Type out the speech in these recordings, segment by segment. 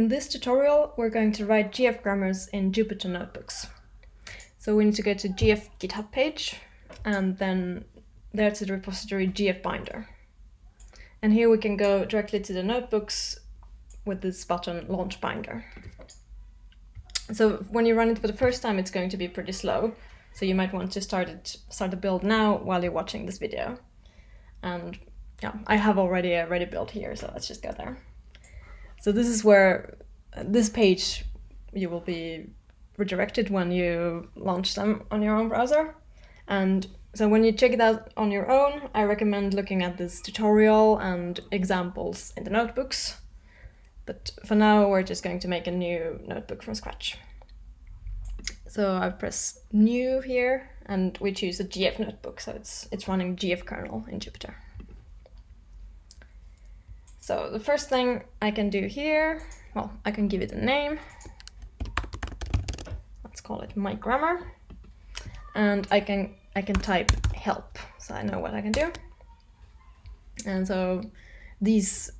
In this tutorial, we're going to write GF grammars in Jupyter notebooks. So we need to go to GF GitHub page, and then there to the repository GF binder. And here we can go directly to the notebooks with this button, Launch Binder. So when you run it for the first time, it's going to be pretty slow. So you might want to start the build now while you're watching this video. And yeah, I have already a ready build here, so let's just go there. So this is where this page you will be redirected when you launch them on your own browser. And so when you check it out on your own, I recommend looking at this tutorial and examples in the notebooks. But for now, we're just going to make a new notebook from scratch. So I press New here, and we choose a GF notebook, so it's running GF kernel in Jupyter. So the first thing I can do here, well, I can give it a name. Let's call it my grammar, and I can type help, so I know what I can do. And so it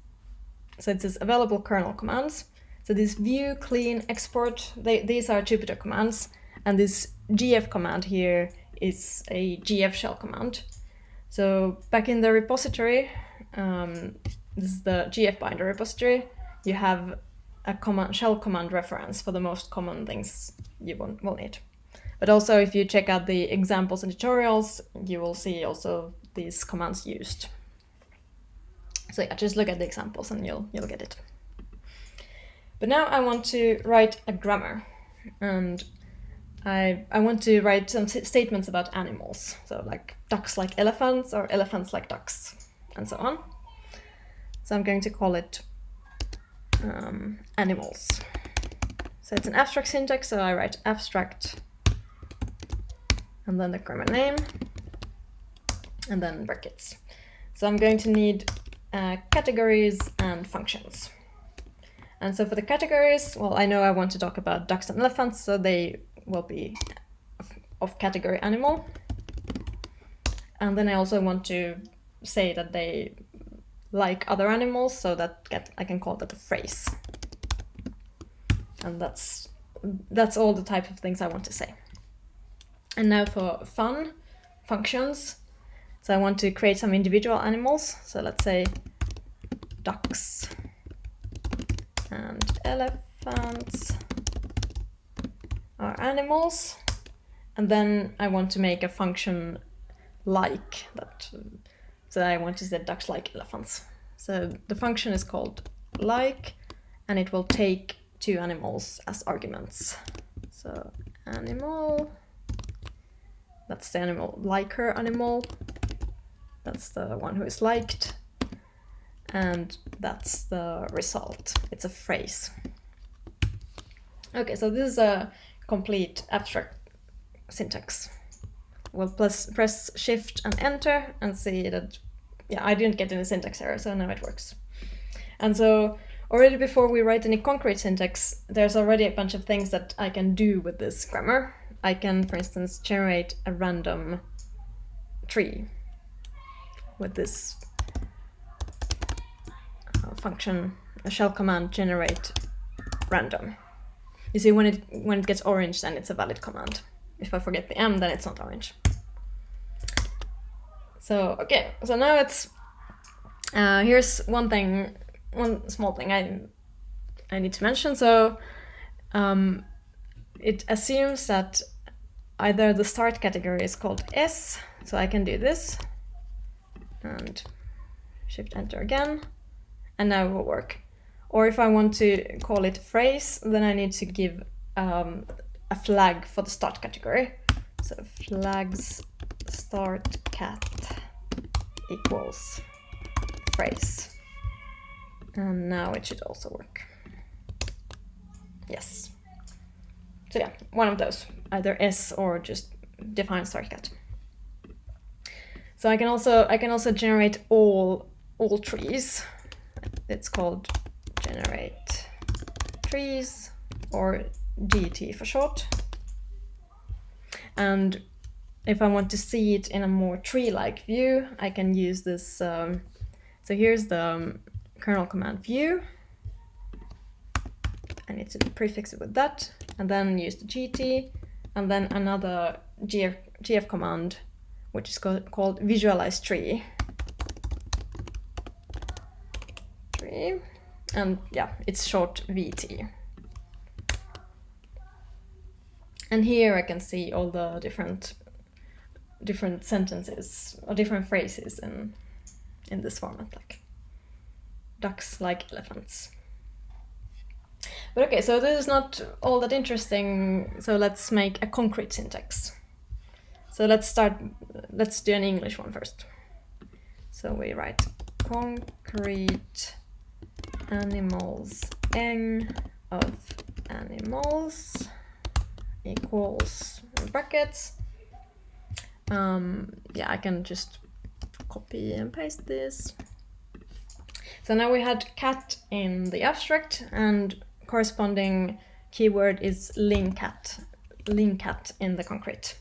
says available kernel commands. So this view, clean, export, these are Jupyter commands, and this GF command here is a GF shell command. So back in the repository, this is the GF binder repository, you have a shell command reference for the most common things you will need. But also if you check out the examples and tutorials, you will see also these commands used. So yeah, just look at the examples and you'll get it. But now I want to write a grammar, and I want to write some statements about animals. So like ducks like elephants, or elephants like ducks, and so on. So I'm going to call it animals. So it's an abstract syntax, so I write abstract, and then the grammar name, and then brackets. So I'm going to need categories and functions. And so for the categories, well, I know I want to talk about ducks and elephants, so they will be of category animal. And then I also want to say that they like other animals, so that I can call that a phrase. And that's all the type of things I want to say. And now for fun functions. So I want to create some individual animals. So let's say ducks and elephants are animals. And then I want to make a function like that. So I want to say ducks like elephants. So the function is called like, and it will take two animals as arguments. So animal, that's the animal, like her animal. That's the one who is liked. And that's the result. It's a phrase. Okay, so this is a complete abstract syntax. We'll press Shift and Enter and see that, yeah, I didn't get any syntax error, so now it works. And so already before we write any concrete syntax, there's already a bunch of things that I can do with this grammar. I can, for instance, generate a random tree with this function, a shell command generate random. You see, when it gets orange, then it's a valid command. If I forget the M, then it's not orange. So okay, so now it's here's one small thing I need to mention. So it assumes that either the start category is called S, so I can do this and Shift Enter again, and now it will work. Or if I want to call it phrase, then I need to give a flag for the start category. So flags start cat equals phrase. And now it should also work. Yes. So yeah, one of those, either S or just define start cat. So I can also generate all trees. It's called generate trees, or GT for short. And if I want to see it in a more tree-like view, I can use this. So here's the kernel command view, I need to prefix it with that, and then use the GT, and then another GF command, which is called visualize tree. And yeah, it's short VT. And here I can see all the different sentences or different phrases in this format, like ducks like elephants. But okay, so this is not all that interesting, so let's make a concrete syntax. So let's do an English one first. So we write concrete animals eng of animals equals brackets. Yeah, I can just copy and paste this. So now we had cat in the abstract, and corresponding keyword is lingcat in the concrete.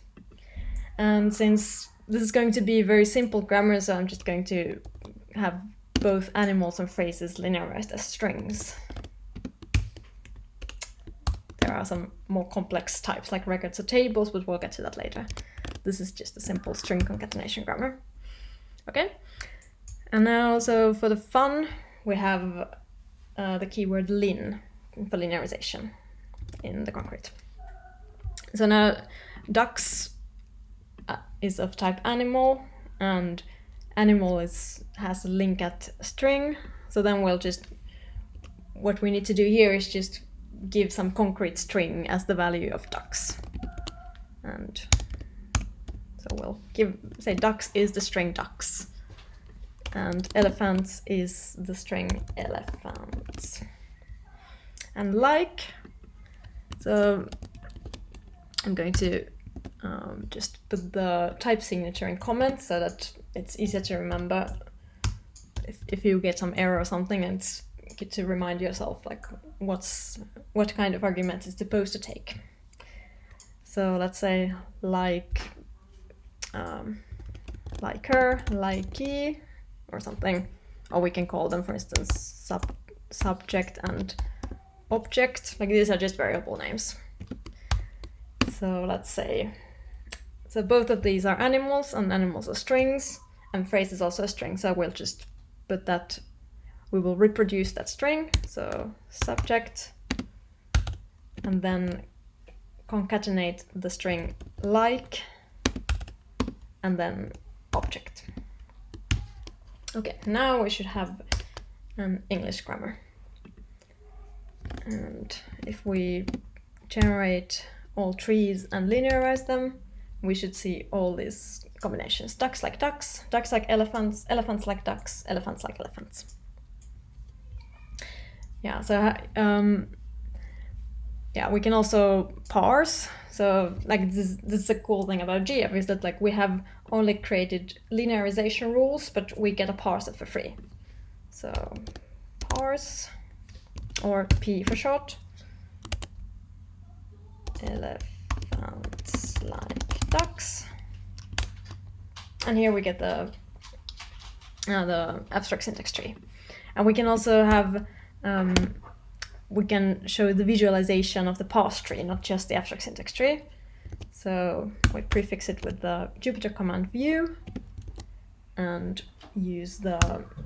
And since this is going to be very simple grammar, so I'm just going to have both animals and phrases linearized as strings. There are some more complex types like records or tables, but we'll get to that later. This is just a simple string concatenation grammar. Okay, and now so for the fun, we have the keyword lin for linearization in the concrete. So now ducks is of type animal, and animal has a lingcat string. So then what we need to do here is just give some concrete string as the value of ducks. And so we'll say ducks is the string ducks, and elephants is the string elephants. And like, so I'm going to just put the type signature in comments so that it's easier to remember if you get some error or something, and it's good to remind yourself like what kind of argument it's supposed to take. So let's say like her, likey, or something, or we can call them, for instance, subject and object. Like these are just variable names. So let's say, so both of these are animals, and animals are strings, and phrase is also a string. So we'll just put that, we will reproduce that string. So subject, and then concatenate the string like, and then object. Okay, now we should have an English grammar. And if we generate all trees and linearize them, we should see all these combinations. Ducks like ducks, ducks like elephants, elephants like ducks, elephants like elephants. Yeah, so yeah, we can also parse. So like this is the cool thing about GF, is that like we have only created linearization rules, but we get a parser for free. So parse, or P for short, elephants like ducks, and here we get the abstract syntax tree. And we can also have we can show the visualization of the parse tree, not just the abstract syntax tree. So we prefix it with the Jupyter command view and use the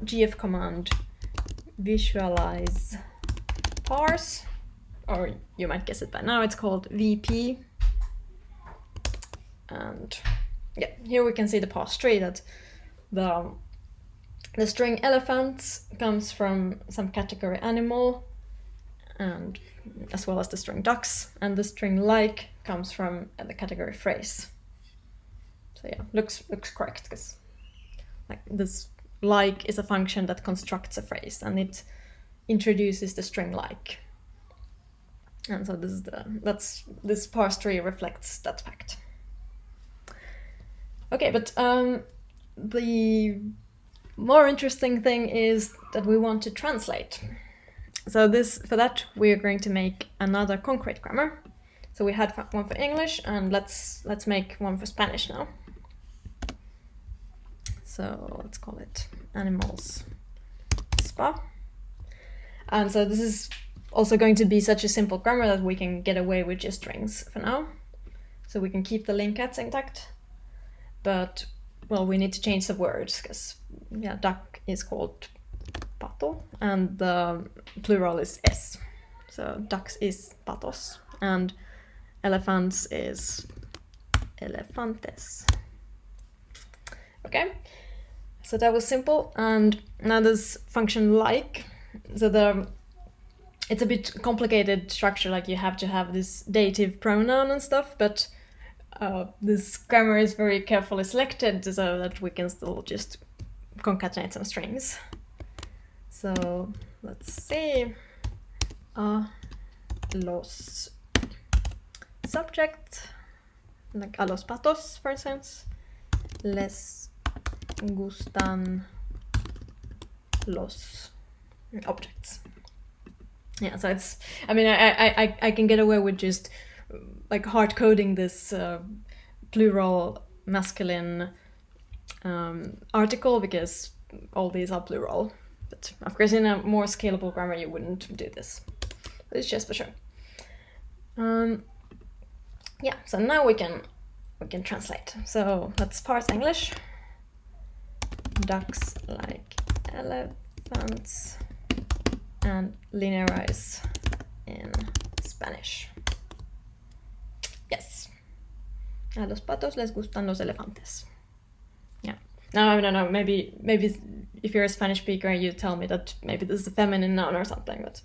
GF command visualize parse, or you might guess it by now, it's called VP. And yeah, here we can see the parse tree, that the string elephants comes from some category animal, and as well as the string ducks, and the string like comes from the category phrase. So yeah, looks correct, because like this like is a function that constructs a phrase, and it introduces the string like. And so this parse tree reflects that fact. Okay, but the more interesting thing is that we want to translate. So for that we are going to make another concrete grammar. So we had one for English, and let's make one for Spanish now. So let's call it animals spa. And so this is also going to be such a simple grammar that we can get away with just strings for now. So we can keep the linkats intact, but well, we need to change the words because yeah, duck is called pato and the plural is s. So ducks is patos and elephants is elefantes. Okay, so that was simple. And now this function like, so it's a bit complicated structure, like you have to have this dative pronoun and stuff, but this grammar is very carefully selected so that we can still just concatenate some strings. So let's see, los subject, like a los patos, for instance, les gustan los objects. Yeah, so it's, I mean, I can get away with just like hard coding this plural masculine article because all these are plural. But of course, in a more scalable grammar, you wouldn't do this. But it's just for sure. Yeah, so now we can translate. So let's parse English. Ducks like elephants, and linearize in Spanish. Yes. A los patos les gustan los elefantes. Yeah. Now I don't know. Maybe if you're a Spanish speaker, you tell me that maybe this is a feminine noun or something. But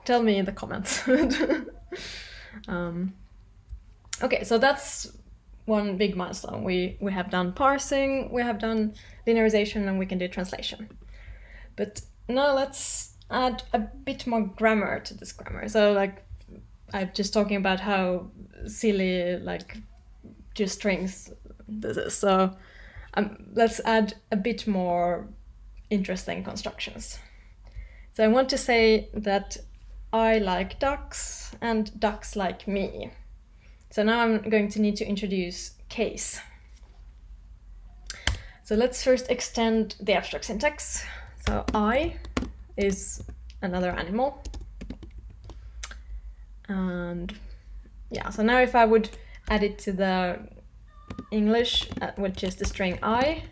tell me in the comments. Okay, so that's one big milestone. We have done parsing, we have done linearization, and we can do translation. But now let's add a bit more grammar to this grammar. So like I'm just talking about how silly like just strings this is. So let's add a bit more interesting constructions. So I want to say that I like ducks and ducks like me. So now I'm going to need to introduce case. So let's first extend the abstract syntax. So I is another animal. And yeah, so now if I would add it to the English, which is the string I,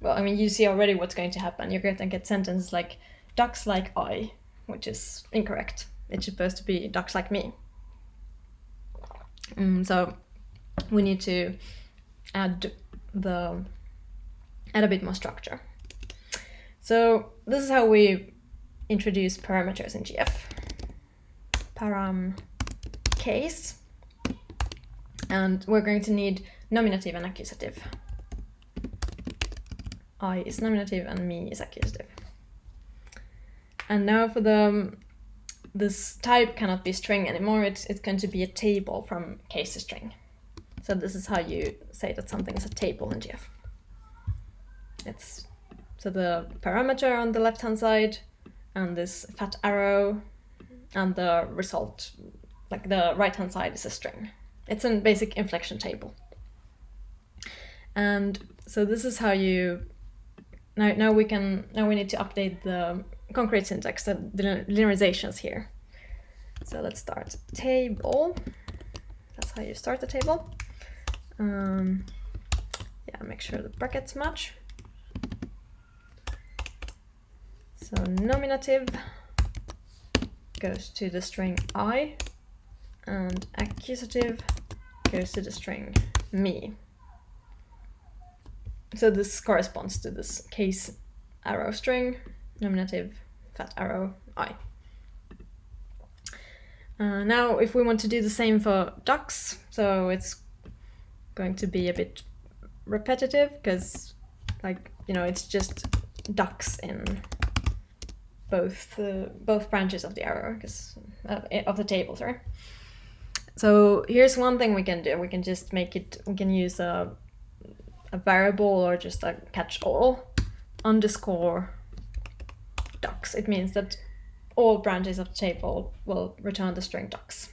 well, I mean, you see already what's going to happen. You're going to get sentences like ducks like I, which is incorrect. It's supposed to be ducks like me. So we need to add a bit more structure. So this is how we introduce parameters in GF. Param case, and we're going to need nominative and accusative. I is nominative and me is accusative. And now for this type cannot be string anymore. It's going to be a table from case to string. So this is how you say that something is a table in GF. It's so the parameter on the left hand side and this fat arrow, and the result, like the right hand side, is a string. It's a basic inflection table. And so this is how you now we need to update the concrete syntax, the linearizations here. So let's start table. That's how you start the table. Yeah, make sure the brackets match. So nominative goes to the string I, and accusative goes to the string me. So this corresponds to this case arrow string, nominative, fat arrow, I. Now if we want to do the same for ducks, so it's going to be a bit repetitive because, like, you know, it's just ducks in both branches of the arrow, because of the table, sorry. So here's one thing we can do. We can just make it, we can use a variable or just a catch-all underscore ducks. It means that all branches of the table will return the string ducks.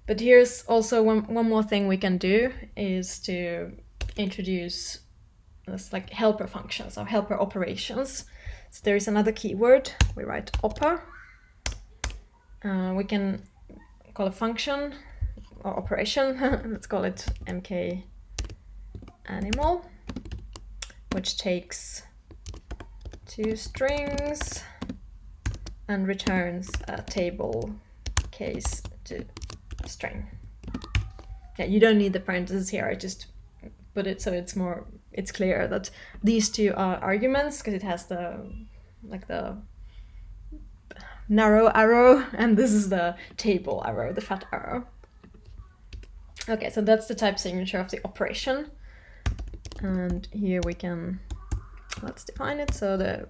But here's also one more thing we can do, is to introduce this like helper functions or helper operations. So there is another keyword. We write oper, we can call a function or operation. Let's call it mk animal, which takes 2 strings and returns a table case to a string. Yeah, you don't need the parentheses here. I just put it so it's clear that these 2 are arguments, because it has the narrow arrow, and this is the table arrow, the fat arrow. Okay, so that's the type signature of the operation. And here we can, let's define it. So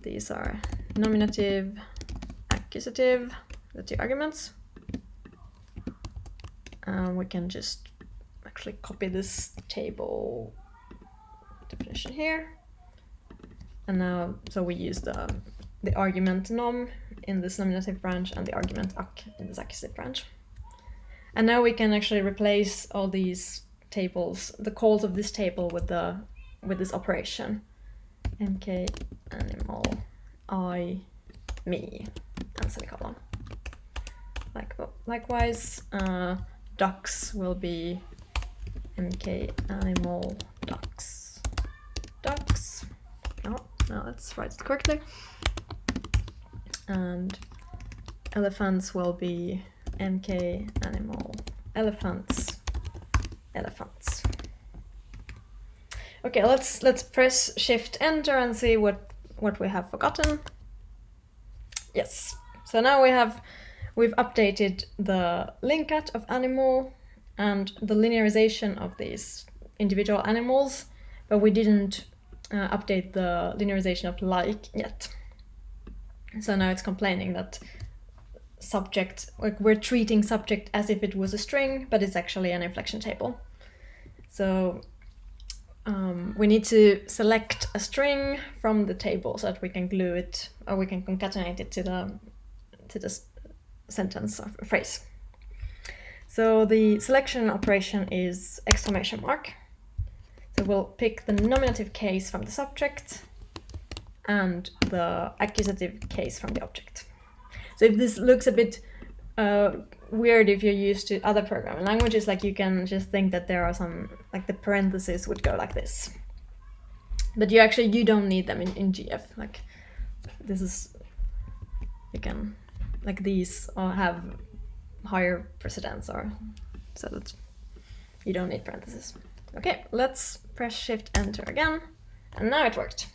these are nominative, accusative, the 2 arguments. We can just actually copy this table definition here. And now, so we use the argument nom in this nominative branch and the argument ac in this accusative branch. And now we can actually replace all these tables, the calls of this table, with this operation. mk animal I me and semicolon. Likewise, ducks will be mk animal ducks. Ducks. Oh, now let's write it correctly. And elephants will be mk animal elephants. Elephants. Okay, let's press Shift Enter and see what we have forgotten. Yes. So now we've updated the linkat of animal and the linearization of these individual animals, but we didn't update the linearization of like yet. So now it's complaining that subject, like we're treating subject as if it was a string, but it's actually an inflection table. So we need to select a string from the table so that we can glue it, or we can concatenate it to the sentence or phrase. So the selection operation is exclamation mark. So we'll pick the nominative case from the subject and the accusative case from the object. So if this looks a bit weird if you're used to other programming languages, like you can just think that there are some, like the parentheses would go like this. But you don't need them in GF. Like this is, you can, like these have higher precedence, or so that you don't need parentheses. Okay, let's press Shift Enter again, and now it worked.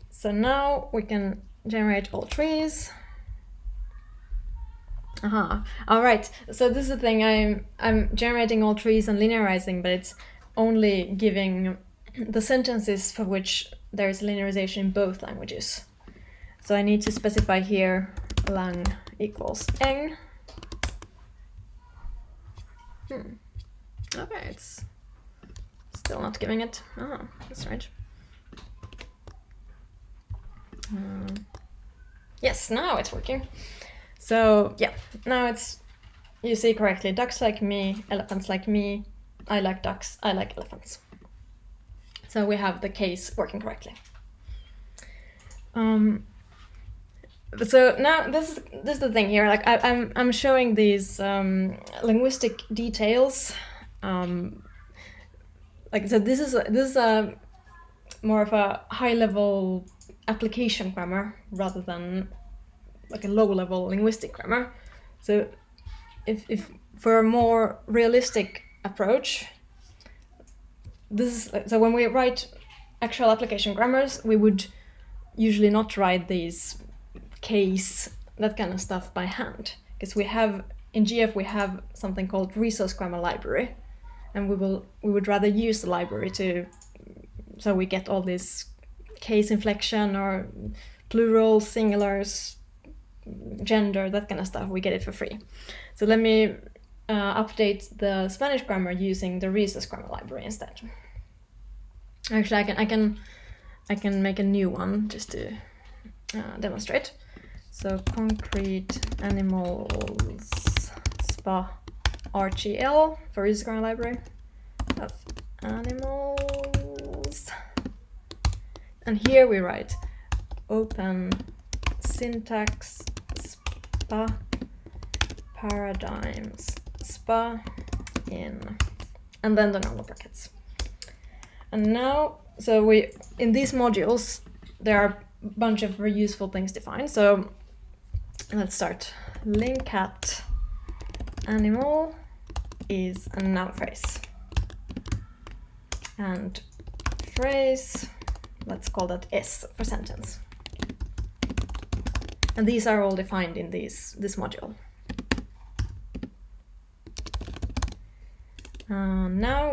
So now we can generate all trees. All right. So this is the thing. I'm generating all trees and linearizing, but it's only giving the sentences for which there is linearization in both languages. So I need to specify here lang equals eng. Okay, it's still not giving it. Oh, that's strange. Yes, now it's working. So yeah, now it's, you see correctly, ducks like me, elephants like me, I like ducks, I like elephants. So we have the case working correctly. So now this is the thing here. Like I'm showing these linguistic details. Like so, this is a more of a high level application grammar rather than like a low level linguistic grammar. So if for a more realistic approach, this is, so when we write actual application grammars, we would usually not write these case, that kind of stuff by hand, because we have in GF we have something called resource grammar library, and we would rather use the library to, so we get all this case inflection or plural, singulars, gender, that kind of stuff. We get it for free. So let me update the Spanish grammar using the resource grammar library instead. Actually, I can make a new one just to demonstrate. So concrete animals spa RGL for resource grammar library of animals, and here we write open syntax spa paradigms spa in, and then the normal brackets. And now, so in these modules, there are a bunch of very useful things defined. So let's start. Link cat animal is a noun phrase. And phrase, let's call that S for sentence. And these are all defined in this module. Now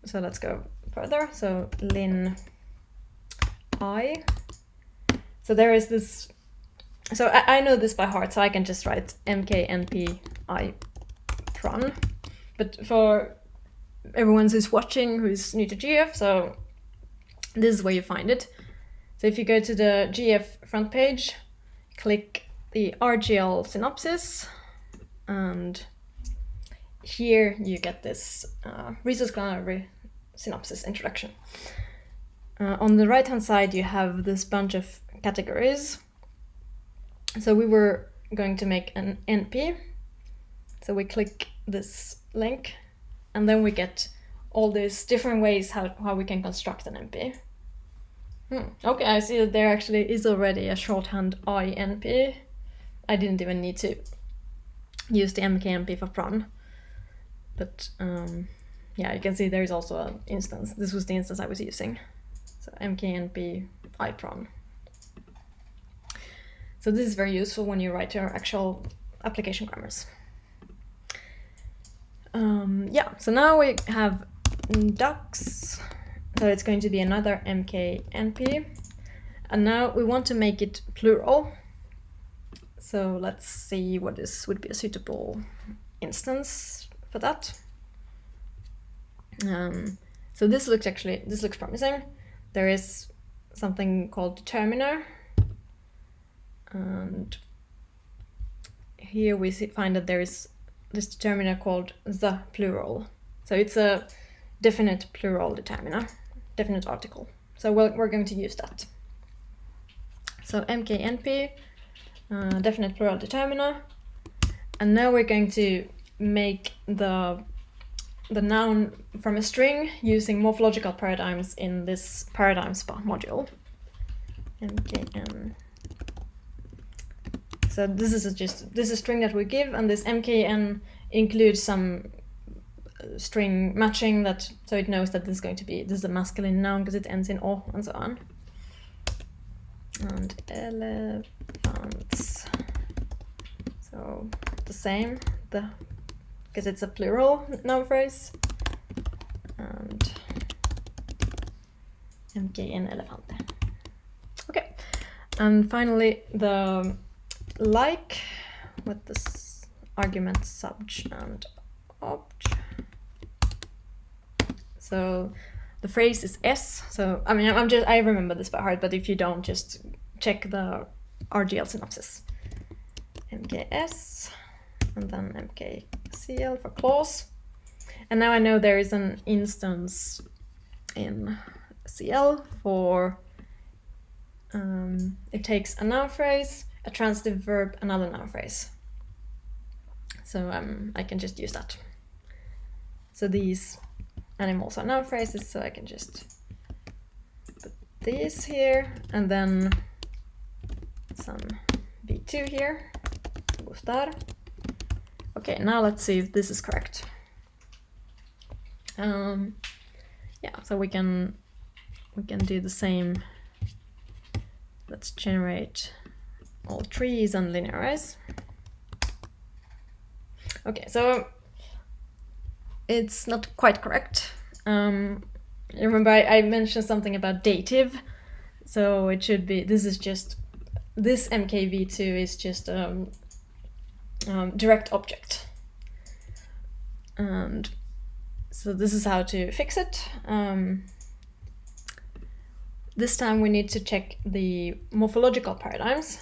so let's go further. So lin I. So there is this, so I know this by heart, so I can just write mknp I pron. But for everyone who's watching who's new to GF, so this is where you find it. So if you go to the GF front page, click the RGL synopsis, and here you get this resource library synopsis introduction. On the right hand side you have this bunch of categories. So we were going to make an NP, so we click this link and then we get all these different ways how we can construct an NP. Okay, I see that there actually is already a shorthand INP. I didn't even need to use the mknp for pron. But yeah, you can see there is also an instance. This was the instance I was using. So mknp ipron. So this is very useful when you write your actual application grammars. Yeah, so now we have ducks. So it's going to be another mknp. And now we want to make it plural. So let's see what would be a suitable instance for that. So this looks promising. There is something called determiner, and here we find that there is this determiner called the plural. So it's a definite plural determiner, definite article. So we're going to use that. So mknp, definite plural determiner, and now we're going to make the noun from a string using morphological paradigms in this paradigm spa module. mkn. So this is a string that we give, and this mkn includes some string matching so it knows that this is a masculine noun because it ends in o and so on. And elephants. So the same, because it's a plural noun phrase, and mkn elefante. Okay, and finally the like with this argument subj and obj. So the phrase is S. So I mean, I remember this by heart, but if you don't, just check the RGL synopsis. MKS and then MKCL for clause. And now I know there is an instance in CL for it takes a noun phrase, a transitive verb, another noun phrase. So I can just use that. So these animals are noun phrases, so I can just put these here and then some v2 here. Gustar. Okay, now let's see if this is correct. Yeah, so we can do the same. Let's generate all trees and linearize. Okay, so it's not quite correct. Remember I mentioned something about dative, so it should be, this mkv2 is just direct object. And so this is how to fix it. This time we need to check the morphological paradigms.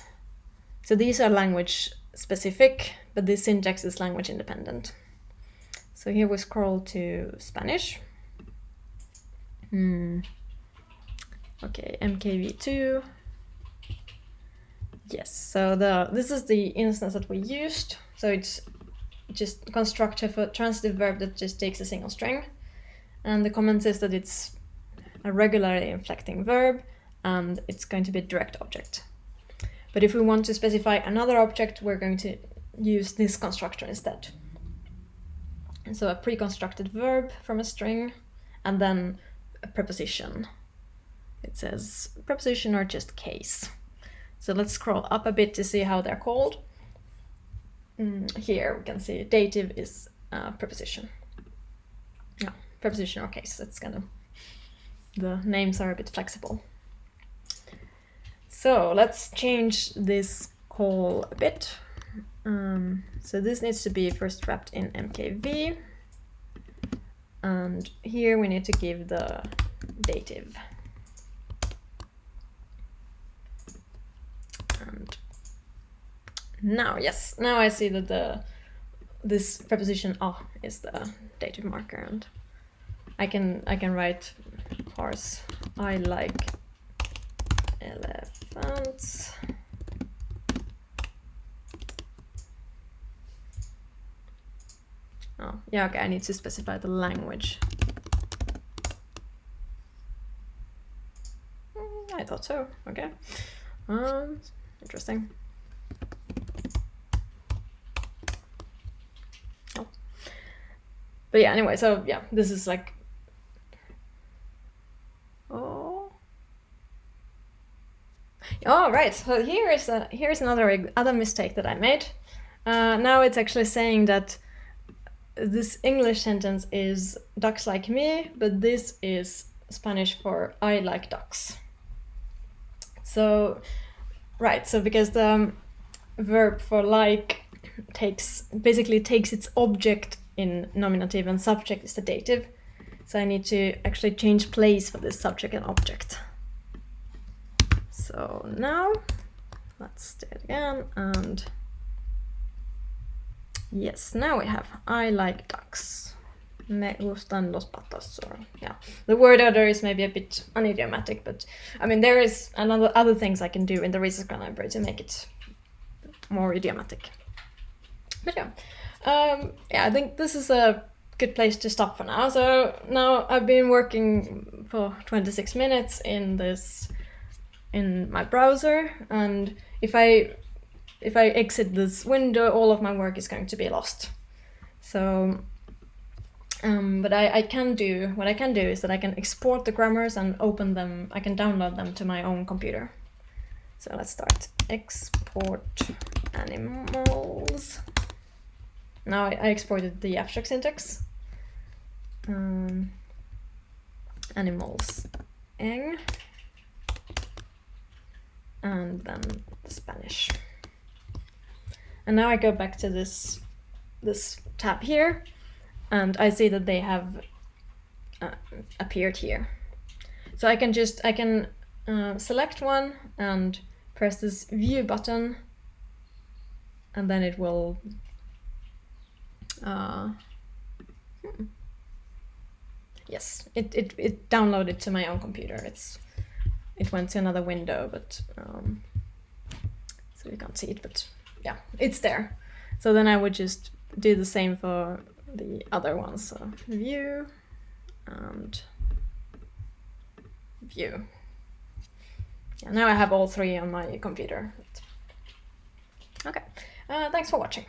So these are language specific, but this syntax is language independent. So here we scroll to Spanish. Okay, mkv2. Yes, so this is the instance that we used. So it's just a constructor for transitive verb that just takes a single string. And the comment is that it's a regularly inflecting verb and it's going to be a direct object. But if we want to specify another object, we're going to use this constructor instead. And so a pre-constructed verb from a string and then a preposition. It says preposition or just case. So let's scroll up a bit to see how they're called. Here we can see dative is a preposition. Yeah, preposition or case. It's kind of, the names are a bit flexible. So let's change this call a bit. So this needs to be first wrapped in mkv. And here we need to give the dative. And now, yes, now I see that this preposition is the dative marker, and I can write horse. I like elephants. Oh, yeah, okay, I need to specify the language. I thought so, okay. Interesting. Oh. But yeah, anyway, so yeah, this is like, right. So here's another mistake that I made. Now it's actually saying that this English sentence is ducks like me, but this is Spanish for I like ducks. So, right, so because the verb for like basically takes its object in nominative and subject is the dative. So I need to actually change place for this subject and object. So now, let's do it again, and yes, now we have I like ducks. Me gustan los patos. Or, yeah, the word order is maybe a bit unidiomatic, but I mean there is other things I can do in the research library to make it more idiomatic. But yeah, I think this is a good place to stop for now. So now I've been working for 26 minutes in my browser, and if I exit this window, all of my work is going to be lost. So, but what I can do is that I can export the grammars and open them. I can download them to my own computer. So let's start export animals. Now I exported the abstract syntax. Animals eng, and then Spanish. And now I go back to this tab here, and I see that they have appeared here. So I can select one and press this view button, and then it will yes, it downloaded to my own computer. It went to another window, but so you can't see it, but yeah, it's there. So then I would just do the same for the other ones. So view and view. Yeah, now I have all three on my computer. Okay, thanks for watching.